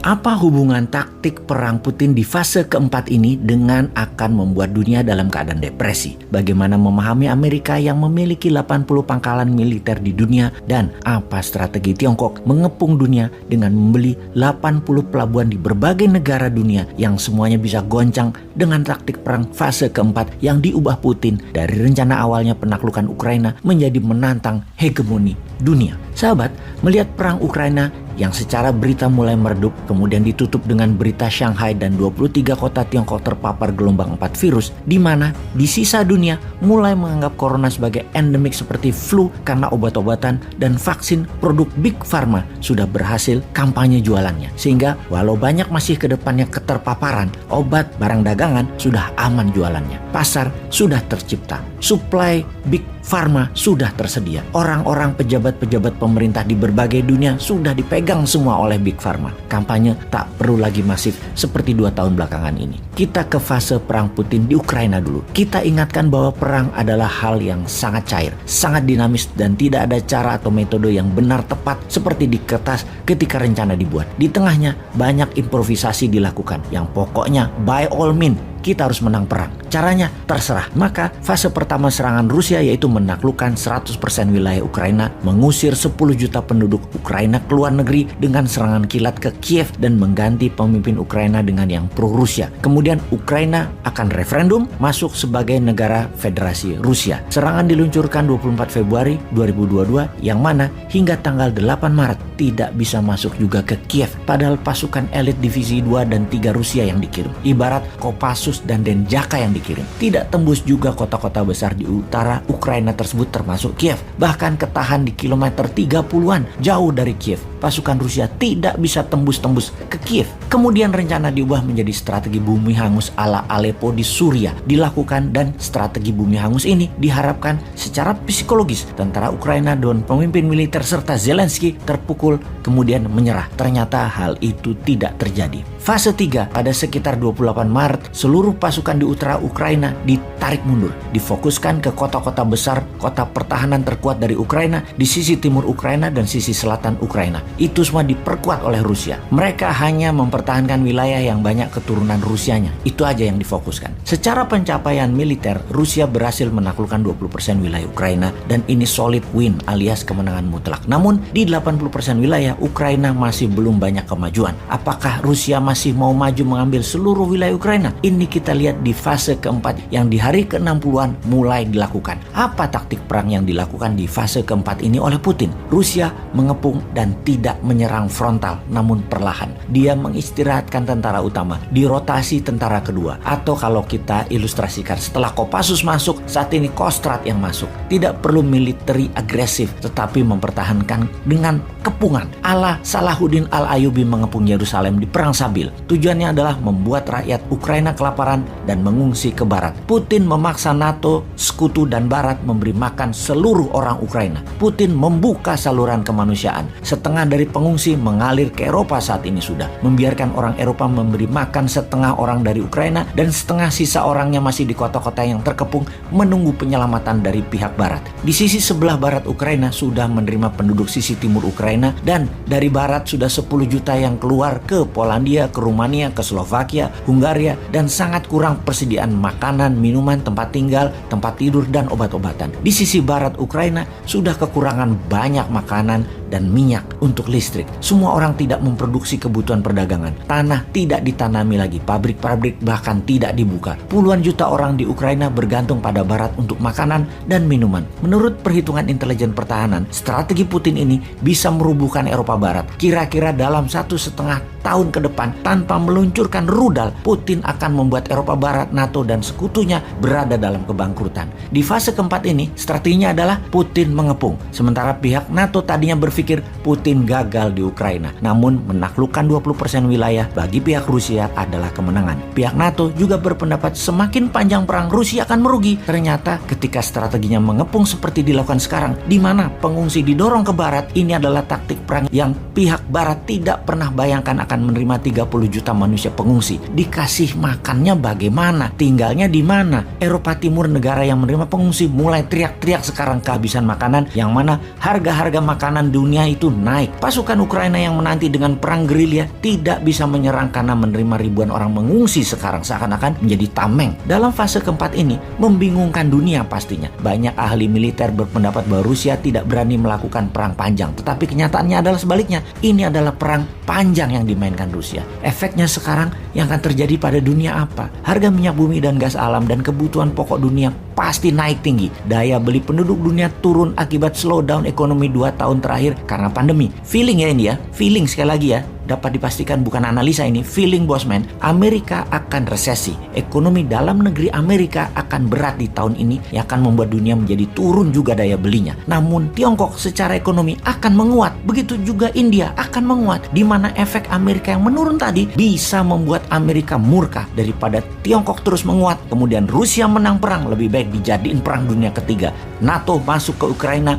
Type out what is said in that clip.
Apa hubungan taktik perang Putin di fase keempat ini dengan akan membuat dunia dalam keadaan depresi? Bagaimana memahami Amerika yang memiliki 80 pangkalan militer di dunia, dan apa strategi Tiongkok mengepung dunia dengan membeli 80 pelabuhan di berbagai negara dunia yang semuanya bisa goncang dengan taktik perang fase keempat yang diubah Putin dari rencana awalnya penaklukan Ukraina menjadi menantang hegemoni dunia. Sahabat, melihat perang Ukraina yang secara berita mulai meredup, kemudian ditutup dengan berita Shanghai dan 23 kota Tiongkok terpapar gelombang 4 virus, di mana di sisa dunia mulai menganggap corona sebagai endemik seperti flu karena obat-obatan dan vaksin produk Big Pharma sudah berhasil kampanye jualannya. Sehingga walau banyak masih ke depannya keterpaparan, obat barang dagangan sudah aman jualannya. Pasar sudah tercipta, supply Big Pharma sudah tersedia. Orang-orang pejabat-pejabat pemerintah di berbagai dunia sudah dipegang semua oleh Big Pharma. Kampanye tak perlu lagi masif seperti 2 tahun belakangan ini. Kita ke fase perang Putin di Ukraina dulu. Kita ingatkan bahwa perang adalah hal yang sangat cair, sangat dinamis, dan tidak ada cara atau metode yang benar tepat seperti di kertas ketika rencana dibuat. Di tengahnya banyak improvisasi dilakukan, yang pokoknya by all means kita harus menang perang. Caranya terserah. Maka fase pertama serangan Rusia yaitu menaklukkan 100% wilayah Ukraina, mengusir 10 juta penduduk Ukraina ke luar negeri dengan serangan kilat ke Kiev dan mengganti pemimpin Ukraina dengan yang pro-Rusia. Kemudian Ukraina akan referendum masuk sebagai negara federasi Rusia. Serangan diluncurkan 24 Februari 2022 yang mana hingga tanggal 8 Maret tidak bisa masuk juga ke Kiev, padahal pasukan elit divisi 2 dan 3 Rusia yang dikirim. Ibarat Kopassus dan Denjaka yang dikirim. Tidak tembus juga kota-kota besar di utara Ukraina tersebut termasuk Kiev. Bahkan ketahan di kilometer 30-an jauh dari Kiev. Pasukan Rusia tidak bisa tembus-tembus ke Kiev. Kemudian rencana diubah menjadi strategi bumi hangus ala Aleppo di Suriah dilakukan, dan strategi bumi hangus ini diharapkan secara psikologis tentara Ukraina dan pemimpin militer serta Zelensky terpukul kemudian menyerah. Ternyata hal itu tidak terjadi. Fase 3 pada sekitar 28 Maret seluruh pasukan di utara Ukraina ditarik mundur, difokuskan ke kota-kota besar, kota pertahanan terkuat dari Ukraina di sisi timur Ukraina dan sisi selatan Ukraina. Itu semua diperkuat oleh Rusia. Mereka hanya mempertahankan wilayah yang banyak keturunan Rusianya. Itu aja yang difokuskan. Secara pencapaian militer, Rusia berhasil menaklukkan 20% wilayah Ukraina, dan ini solid win alias kemenangan mutlak. Namun di 80% wilayah Ukraina masih belum banyak kemajuan. Apakah Rusia masih mau maju mengambil seluruh wilayah Ukraina? Ini kita lihat di fase keempat yang di hari ke-60-an mulai dilakukan. Apa taktik perang yang dilakukan di fase keempat ini oleh Putin? Rusia mengepung dan tidak menyerang frontal, namun perlahan. Dia mengistirahatkan tentara utama, dirotasi tentara kedua. Atau kalau kita ilustrasikan, setelah Kopassus masuk, saat ini Kostrad yang masuk. Tidak perlu military agresif, tetapi mempertahankan dengan kepungan. Ala Salahuddin Al-Ayyubi mengepung Yerusalem di Perang Sabil. Tujuannya adalah membuat rakyat Ukraina kelaparan dan mengungsi ke barat. Putin memaksa NATO, sekutu dan barat memberi makan seluruh orang Ukraina. Putin membuka saluran kemanusiaan. Setengah dari pengungsi mengalir ke Eropa saat ini sudah. Membiarkan orang Eropa memberi makan setengah orang dari Ukraina, dan setengah sisa orangnya masih di kota-kota yang terkepung menunggu penyelamatan dari pihak barat. Di sisi sebelah barat Ukraina sudah menerima penduduk sisi timur Ukraina, dan dari barat sudah 10 juta yang keluar ke Polandia, ke Rumania, ke Slovakia, Hungaria, dan sangat kurang persediaan makanan, minuman, tempat tinggal, tempat tidur, dan obat-obatan. Di sisi barat Ukraina sudah kekurangan banyak makanan dan minyak untuk listrik. Semua orang tidak memproduksi kebutuhan perdagangan. Tanah tidak ditanami lagi, pabrik-pabrik bahkan tidak dibuka. Puluhan juta orang di Ukraina bergantung pada barat untuk makanan dan minuman. Menurut perhitungan intelijen pertahanan, strategi Putin ini bisa merubuhkan Eropa Barat. Kira-kira dalam 1,5 tahun ke depan, tanpa meluncurkan rudal, Putin akan membuat Eropa Barat, NATO, dan sekutunya berada dalam kebangkrutan. Di fase keempat ini, strateginya adalah Putin mengepung. Sementara pihak NATO tadinya berpikir Putin gagal di Ukraina. Namun, menaklukkan 20% wilayah bagi pihak Rusia adalah kemenangan. Pihak NATO juga berpendapat semakin panjang perang, Rusia akan merugi. Ternyata ketika strateginya mengepung seperti dilakukan sekarang, di mana pengungsi didorong ke barat, ini adalah taktik perang yang pihak barat tidak pernah bayangkan akan menerima 30 juta manusia pengungsi. Dikasih makannya bagaimana? Tinggalnya di mana? Eropa Timur, negara yang menerima pengungsi, mulai teriak-teriak sekarang kehabisan makanan, yang mana harga-harga makanan dunia dunia itu naik. Pasukan Ukraina yang menanti dengan perang gerilya tidak bisa menyerang karena menerima ribuan orang mengungsi sekarang seakan-akan menjadi tameng. Dalam fase keempat ini membingungkan dunia pastinya. Banyak ahli militer berpendapat bahwa Rusia tidak berani melakukan perang panjang, tetapi kenyataannya adalah sebaliknya. Ini adalah perang panjang yang dimainkan Rusia. Efeknya sekarang yang akan terjadi pada dunia apa? Harga minyak bumi dan gas alam dan kebutuhan pokok dunia pasti naik tinggi. Daya beli penduduk dunia turun akibat slowdown ekonomi 2 tahun terakhir karena pandemi. Feeling ya ini ya, feeling sekali lagi ya. Dapat dipastikan bukan analisa ini, feeling bosman, Amerika akan resesi. Ekonomi dalam negeri Amerika akan berat di tahun ini yang akan membuat dunia menjadi turun juga daya belinya. Namun Tiongkok secara ekonomi akan menguat, begitu juga India akan menguat, di mana efek Amerika yang menurun tadi bisa membuat Amerika murka. Daripada Tiongkok terus menguat, kemudian Rusia menang perang, lebih baik dijadiin perang dunia ketiga. NATO masuk ke Ukraina,